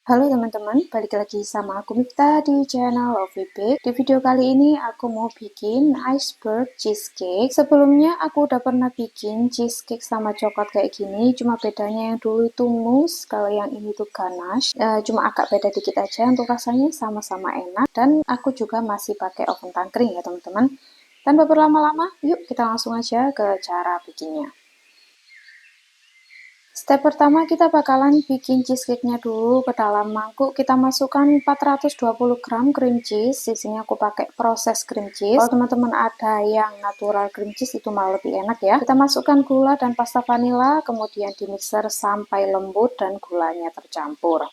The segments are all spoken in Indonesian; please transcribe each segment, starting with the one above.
Halo teman-teman, balik lagi sama aku Mifta di channel Lovely Bake. Di video kali ini aku mau bikin iceberg cheesecake. Sebelumnya aku udah pernah bikin cheesecake sama coklat kayak gini, cuma bedanya yang dulu itu mousse, kalau yang ini tuh ganache. Cuma agak beda dikit aja, untuk rasanya sama-sama enak. Dan aku juga masih pakai oven tangkring ya teman-teman. Tanpa berlama-lama, yuk kita langsung aja ke cara bikinnya. Step pertama kita bakalan bikin cheesecake-nya dulu. Ke dalam mangkuk kita masukkan 420 gram cream cheese. Di sini aku pakai proses cream cheese. Kalau teman-teman ada yang natural cream cheese itu malah lebih enak ya. Kita masukkan gula dan pasta vanilla, kemudian di mixer sampai lembut dan gulanya tercampur.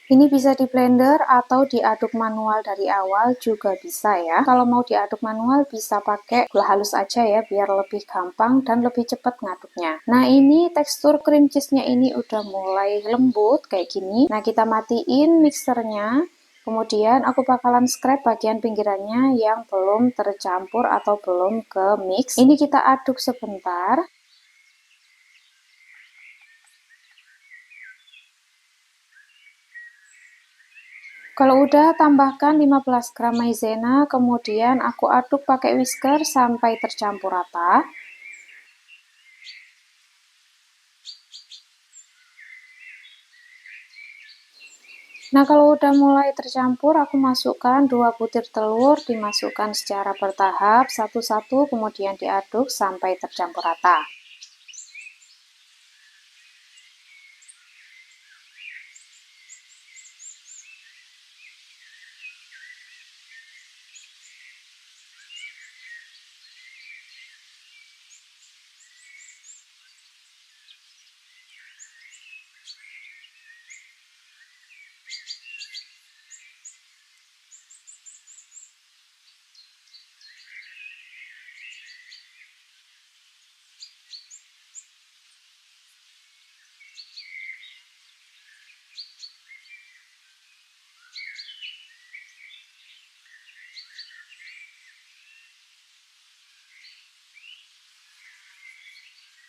Ini bisa di blender atau diaduk manual dari awal juga bisa ya. Kalau mau diaduk manual bisa pakai gula halus aja ya, biar lebih gampang dan lebih cepat ngaduknya. Nah ini tekstur cream cheese-nya ini udah mulai lembut kayak gini. Nah kita matiin mixernya. Kemudian aku bakalan scrap bagian pinggirannya yang belum tercampur atau belum ke mix. Ini kita aduk sebentar. Kalau udah, tambahkan 15 gram maizena, kemudian aku aduk pakai whisker sampai tercampur rata. Nah, kalau udah mulai tercampur, aku masukkan 2 butir telur, dimasukkan secara bertahap, satu-satu, kemudian diaduk sampai tercampur rata.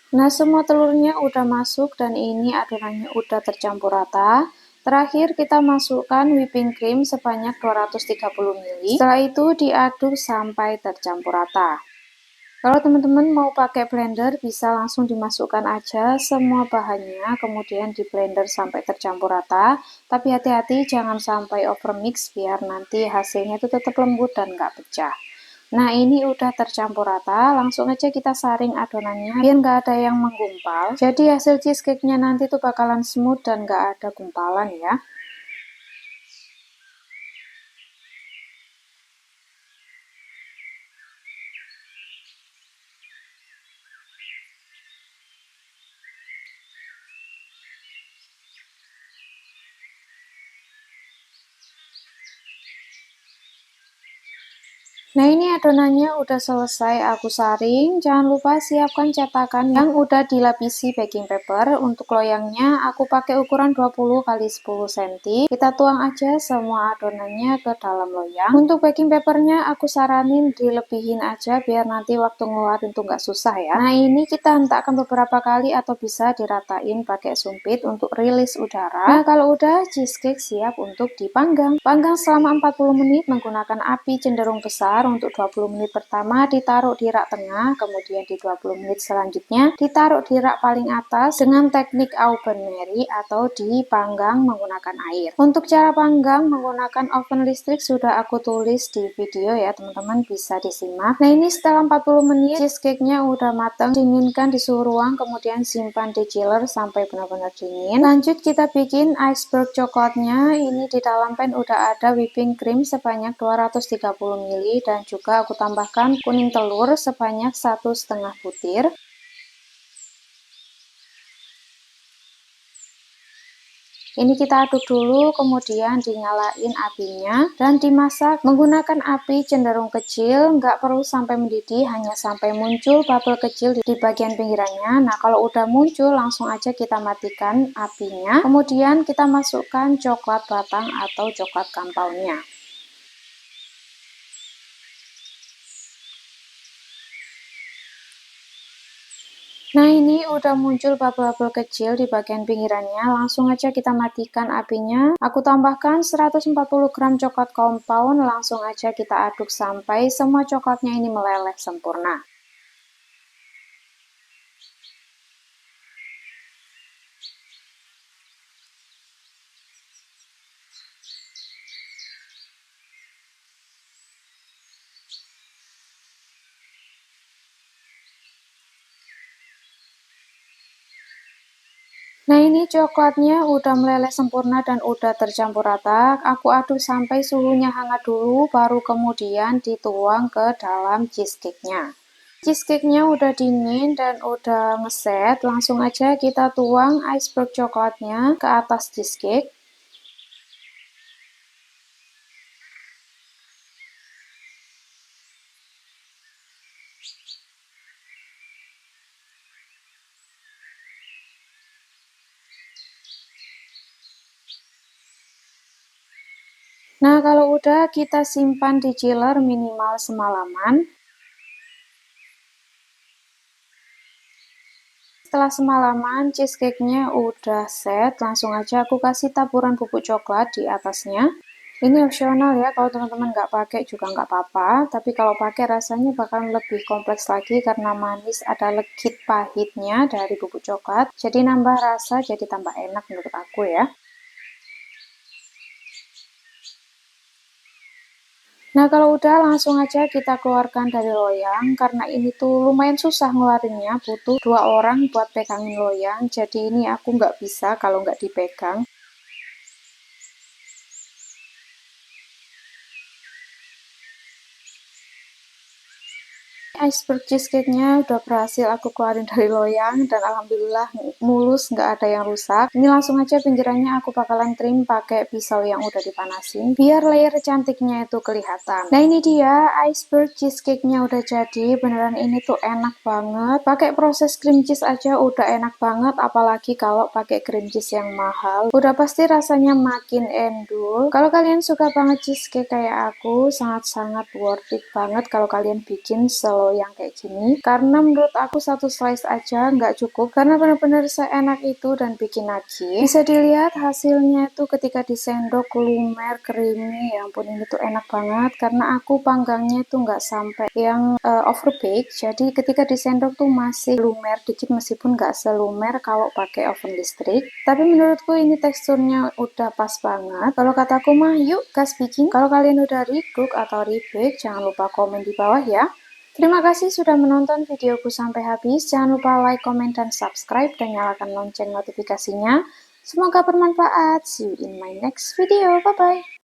Nah, semua telurnya udah masuk dan ini adonannya udah tercampur rata. Terakhir kita masukkan whipping cream sebanyak 230 ml. Setelah itu diaduk sampai tercampur rata. Kalau teman-teman mau pakai blender bisa langsung dimasukkan aja semua bahannya, kemudian di blender sampai tercampur rata. Tapi hati-hati jangan sampai overmix biar nanti hasilnya itu tetap lembut dan nggak pecah. Nah ini udah tercampur rata, langsung aja kita saring adonannya biar nggak ada yang menggumpal. Jadi hasil cheesecake-nya nanti tuh bakalan smooth dan nggak ada gumpalan ya. Nah ini adonannya udah selesai aku saring. Jangan lupa siapkan cetakan yang udah dilapisi baking paper. Untuk loyangnya aku pakai ukuran 20 x 10 cm. Kita tuang aja semua adonannya ke dalam loyang. Untuk baking papernya aku saranin dilebihin aja biar nanti waktu ngeluarin tuh nggak susah ya. Nah ini kita hentakkan beberapa kali atau bisa diratain pakai sumpit untuk rilis udara. Nah kalau udah, cheesecake siap untuk dipanggang. Panggang selama 40 menit menggunakan api cenderung besar. Untuk 20 menit pertama ditaruh di rak tengah, kemudian di 20 menit selanjutnya ditaruh di rak paling atas dengan teknik oven Mary atau dipanggang menggunakan air. Untuk cara panggang menggunakan oven listrik sudah aku tulis di video ya teman-teman, bisa disimak. Nah ini setelah 40 menit cheesecake-nya udah matang, dinginkan di suhu ruang, kemudian simpan di chiller sampai benar-benar dingin. Lanjut kita bikin iceberg coklatnya. Ini di dalam pan udah ada whipping cream sebanyak 230 ml dan juga aku tambahkan kuning telur sebanyak 1,5 butir. Ini kita aduk dulu, kemudian dinyalain apinya dan dimasak menggunakan api cenderung kecil, nggak perlu sampai mendidih, hanya sampai muncul bubble kecil di bagian pinggirannya. Nah kalau udah muncul langsung aja kita matikan apinya, kemudian kita masukkan coklat batang atau coklat compoundnya. Nah, ini udah muncul bubble-bubble kecil di bagian pinggirannya. Langsung aja kita matikan apinya. Aku tambahkan 140 gram coklat compound. Langsung aja kita aduk sampai semua coklatnya ini meleleh sempurna. Nah, ini coklatnya udah meleleh sempurna dan udah tercampur rata. Aku aduk sampai suhunya hangat dulu, baru kemudian dituang ke dalam cheesecake-nya. Cheesecake-nya udah dingin dan udah ngeset, langsung aja kita tuang iceberg coklatnya ke atas cheesecake. Nah, kalau udah kita simpan di chiller minimal semalaman. Setelah semalaman, cheesecake-nya udah set, langsung aja aku kasih taburan bubuk coklat di atasnya. Ini opsional ya, kalau teman-teman nggak pakai juga nggak apa-apa, tapi kalau pakai rasanya bakal lebih kompleks lagi karena manis, ada legit pahitnya dari bubuk coklat, jadi nambah rasa, jadi tambah enak menurut aku ya. Nah, kalau udah langsung aja kita keluarkan dari loyang, karena ini tuh lumayan susah ngeluarinnya, butuh 2 orang buat pegangin loyang, jadi ini aku nggak bisa kalau nggak dipegang. Iceberg cheesecake-nya udah berhasil aku keluarin dari loyang dan alhamdulillah mulus, nggak ada yang rusak. Ini langsung aja pinggirannya aku bakalan trim pakai pisau yang udah dipanasin biar layer cantiknya itu kelihatan. Nah, ini dia iceberg cheesecake-nya udah jadi, beneran ini tuh enak banget. Pakai proses cream cheese aja udah enak banget, apalagi kalau pakai cream cheese yang mahal. Udah pasti rasanya makin endul. Kalau kalian suka banget cheesecake kayak aku, sangat-sangat worth it banget kalau kalian bikin yang kayak gini, karena menurut aku satu slice aja nggak cukup karena benar-benar seenak itu dan bikin nagih. Bisa dilihat hasilnya itu ketika disendok lumer creamy, ya ampun ini tuh enak banget karena aku panggangnya itu nggak sampai yang overbake, jadi ketika disendok tuh masih lumer dikit meskipun nggak selumer kalau pakai oven listrik, tapi menurutku ini teksturnya udah pas banget. Kalau kataku mah yuk gas bikin. Kalau kalian udah recook atau rebake, jangan lupa komen di bawah ya. Terima kasih sudah menonton videoku sampai habis. Jangan lupa like, comment, dan subscribe, dan nyalakan lonceng notifikasinya. Semoga bermanfaat. See you in my next video. Bye-bye.